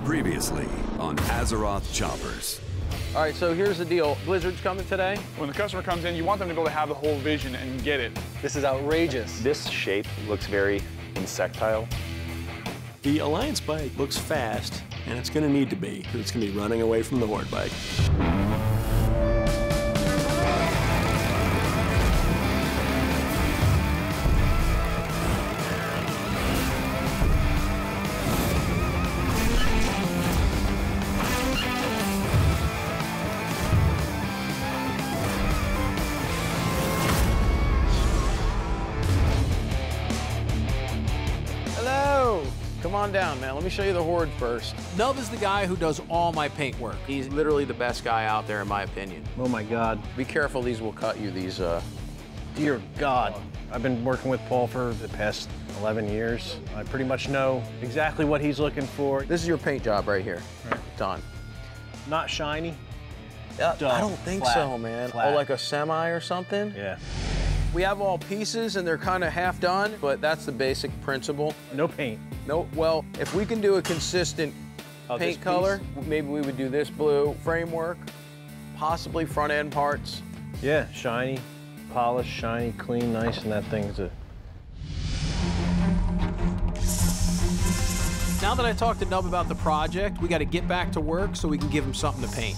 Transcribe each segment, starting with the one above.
Previously on Azeroth Choppers. All right, so here's the deal. Blizzard's coming today. When the customer comes in, you want them to be able to have the whole vision and get it. This is outrageous. This shape looks very insectile. The Alliance bike looks fast, and it's going to need to be, because it's going to be running away from the Horde bike. Come on down, man. Let me show you the Horde first. Nub is the guy who does all my paint work. He's literally the best guy out there, in my opinion. Oh my God. Be careful, these will cut you, these, Dear God. I've been working with Paul for the past 11 years. I pretty much know exactly what he's looking for. This is your paint job right here. Right. Done. Not shiny. Yeah, Dull. I don't think Flat. so, man. Flat. Oh, like a semi or something? Yeah. We have all pieces and they're kind of half done, but that's the basic principle. No paint. No, well, if we can do a consistent paint color, maybe we would do this blue framework, possibly front end parts. Yeah, shiny, polished, shiny, clean, nice, and that thing's a... Now that I talked to Nub about the project, we got to get back to work so we can give him something to paint.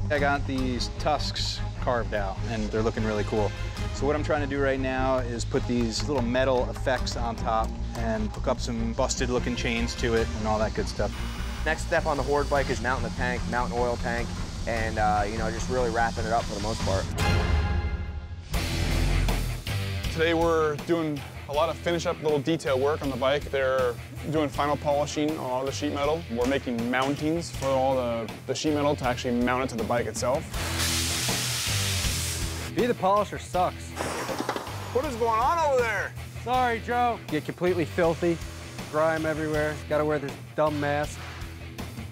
I got these tusks carved out, and they're looking really cool. So what I'm trying to do right now is put these little metal effects on top and hook up some busted looking chains to it and all that good stuff. Next step on the Horde bike is mounting the tank, mounting oil tank, and you know, just really wrapping it up for the most part. Today we're doing a lot of finish up little detail work on the bike. They're doing final polishing on all the sheet metal. We're making mountings for all the sheet metal to actually mount it to the bike itself. Be the polisher sucks. What is going on over there? Sorry, Joe. Get completely filthy, grime everywhere. Gotta wear this dumb mask.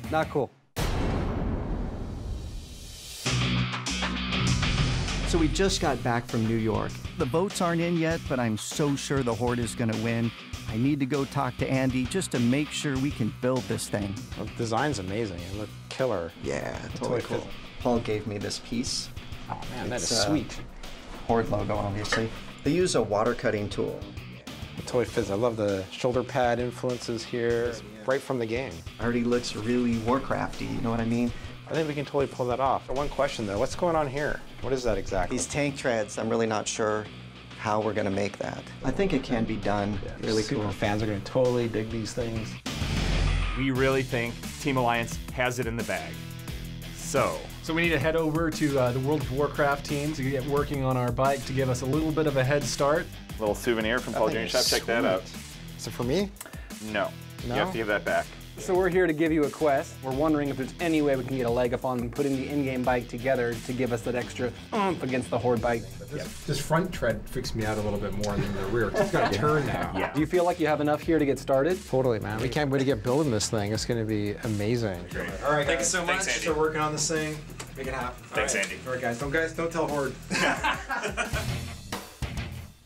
Not cool. So we just got back from New York. The votes aren't in yet, but I'm so sure the Horde is gonna win. I need to go talk to Andy just to make sure we can build this thing. Well, the design's amazing. It looked killer. Yeah, totally cool. Paul gave me this piece. Oh man, that is sweet. Horde logo, obviously. They use a water cutting tool. It totally fits. I love the shoulder pad influences here. It's right from the game. Already looks really Warcrafty, you know what I mean? I think we can totally pull that off. One question though, what's going on here? What is that exactly? These tank treads, I'm really not sure how we're gonna make that. I think it can be done. Yeah, really super cool. Fans are gonna totally dig these things. We really think Team Alliance has it in the bag. So we need to head over to the World of Warcraft team to get working on our bike to give us a little bit of a head start. little souvenir from Paul Jr. Shop. Check that out. Is it for me? No. You have to give that back. So we're here to give you a quest. We're wondering if there's any way we can get a leg up on putting the in-game bike together to give us that extra oomph against the Horde bike. This front tread freaks me out a little bit more than the rear. It's got to turn now. Yeah. Do you feel like you have enough here to get started? Totally, man. We can't wait to get building this thing. It's going to be amazing. Great. All right, Thank guys. you so much. Thanks, Andy. We're working on this thing. Make it happen. Thanks, Andy. All right, guys, don't tell Horde.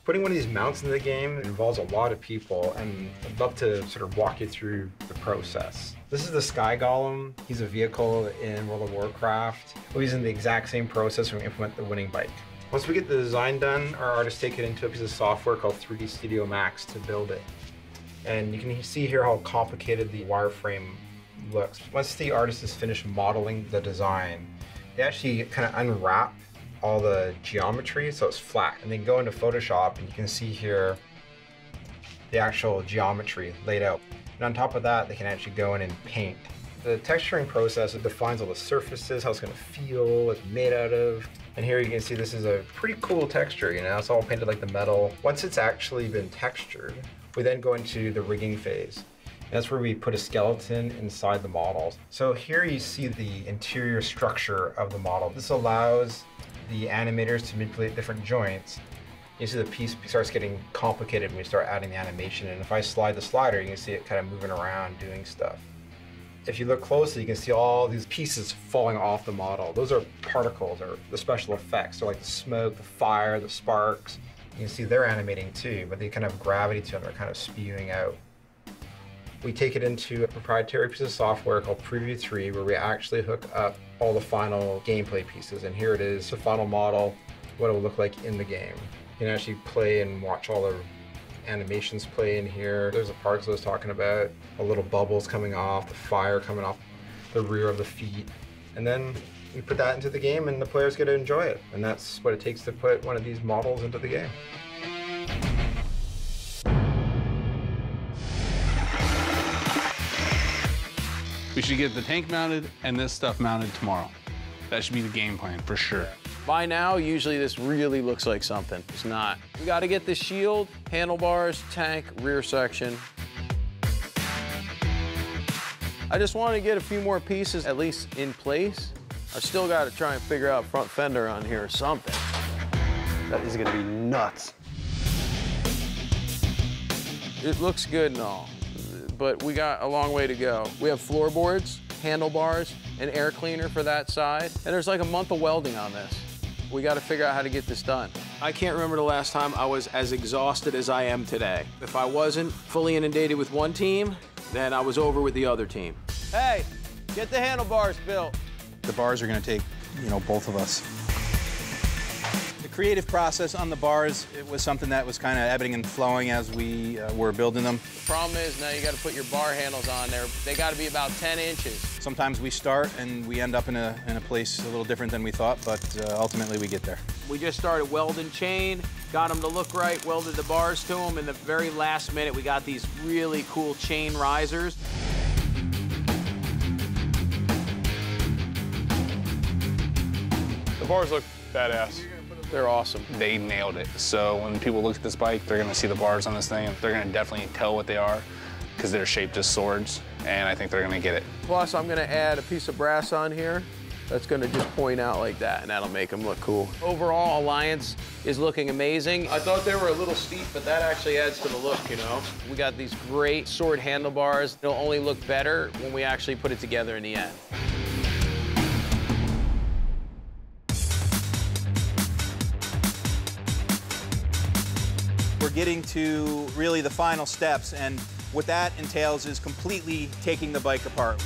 Putting one of these mounts in the game involves a lot of people, and I'd love to sort of walk you through the process. This is the Sky Golem. He's a vehicle in World of Warcraft. We're using the exact same process when we implement the winning bike. Once we get the design done, our artists take it into a piece of software called 3D Studio Max to build it. And you can see here how complicated the wireframe looks. Once the artist is finished modeling the design, they actually kind of unwrap all the geometry so it's flat, and then go into Photoshop and you can see here the actual geometry laid out. And on top of that, they can actually go in and paint. The texturing process, it defines all the surfaces, how it's going to feel, what it's made out of. And here you can see this is a pretty cool texture, you know, it's all painted like the metal. Once it's actually been textured, we then go into the rigging phase. And that's where we put a skeleton inside the models. So here you see the interior structure of the model. This allows the animators to manipulate different joints. You see the piece starts getting complicated when we start adding the animation, and if I slide the slider, you can see it kind of moving around doing stuff. If you look closely, you can see all these pieces falling off the model. Those are particles, or the special effects. They're like the smoke, the fire, the sparks. You can see they're animating too, but they kind of have gravity to them. They're kind of spewing out. We take it into a proprietary piece of software called Preview 3, where we actually hook up all the final gameplay pieces. And here it is, the final model, what it will look like in the game. You can actually play and watch all the animations play in here. There's the parts I was talking about, the little bubbles coming off, the fire coming off the rear of the feet. And then we put that into the game and the players get to enjoy it. And that's what it takes to put one of these models into the game. We should get the tank mounted and this stuff mounted tomorrow. That should be the game plan for sure. By now, usually this really looks like something. It's not. We got to get the shield, handlebars, tank, rear section. I just want to get a few more pieces at least in place. I still got to try and figure out front fender on here or something. That is going to be nuts. It looks good and all, but we got a long way to go. We have floorboards, handlebars, an air cleaner for that side, and there's like a month of welding on this. We got to figure out how to get this done. I can't remember the last time I was as exhausted as I am today. If I wasn't fully inundated with one team, then I was over with the other team. Hey, get the handlebars built. The bars are going to take, both of us. The creative process on the bars, it was something that was kind of ebbing and flowing as we were building them. The problem is now you got to put your bar handles on there. They got to be about 10 inches. Sometimes we start and we end up in a place a little different than we thought, but ultimately we get there. We just started welding chain, got them to look right, welded the bars to them. In the very last minute, we got these really cool chain risers. The bars look badass. They're awesome. They nailed it. So when people look at this bike, they're gonna see the bars on this thing, and they're gonna definitely tell what they are, because they're shaped as swords, and I think they're gonna get it. Plus, I'm gonna add a piece of brass on here that's gonna just point out like that, and that'll make them look cool. Overall, Alliance is looking amazing. I thought they were a little steep, but that actually adds to the look, We got these great sword handlebars. They'll only look better when we actually put it together in the end. We're getting to really the final steps, and what that entails is completely taking the bike apart.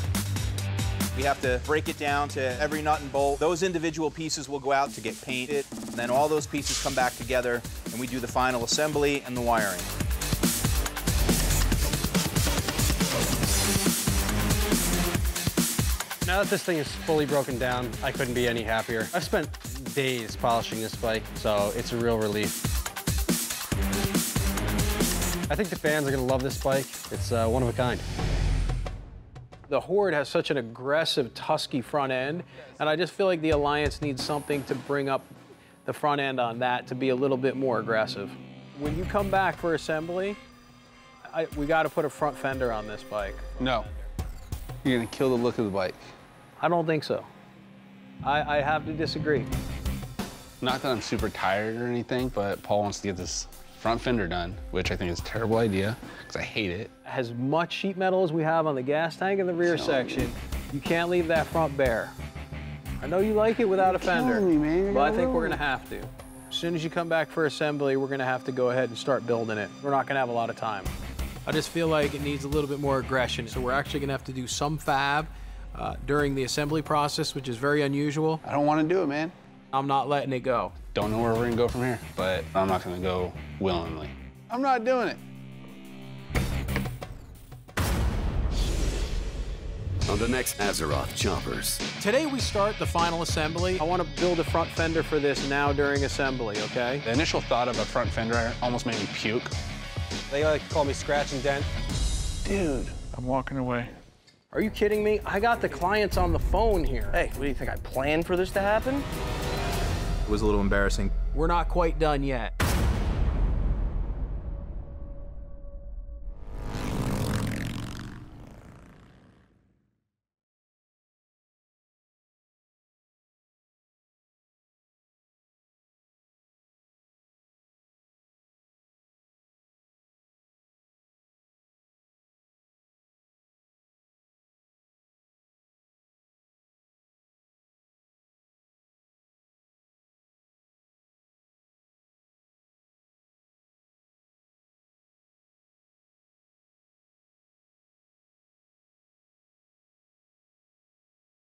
We have to break it down to every nut and bolt. Those individual pieces will go out to get painted, and then all those pieces come back together, and we do the final assembly and the wiring. Now that this thing is fully broken down, I couldn't be any happier. I've spent days polishing this bike, so it's a real relief. I think the fans are gonna love this bike. It's one of a kind. The Horde has such an aggressive, tusky front end, and I just feel like the Alliance needs something to bring up the front end on that to be a little bit more aggressive. When you come back for assembly, we gotta put a front fender on this bike. No. You're gonna kill the look of the bike. I don't think so. I have to disagree. Not that I'm super tired or anything, but Paul wants to get this front fender done, which I think is a terrible idea, because I hate it. As much sheet metal as we have on the gas tank and the rear section, you can't leave that front bare. I know you like it without a fender, but I think we're gonna have to. As soon as you come back for assembly, we're gonna have to go ahead and start building it. We're not gonna have a lot of time. I just feel like it needs a little bit more aggression, so we're actually gonna have to do some fab during the assembly process, which is very unusual. I don't want to do it, man. I'm not letting it go. Don't know where we're gonna go from here, but I'm not gonna go willingly. I'm not doing it. On the next Azeroth Choppers. Today we start the final assembly. I want to build a front fender for this now during assembly, okay? The initial thought of a front fender almost made me puke. They like to call me Scratch and Dent. Dude, I'm walking away. Are you kidding me? I got the clients on the phone here. Hey, what do you think? I planned for this to happen? It was a little embarrassing. We're not quite done yet.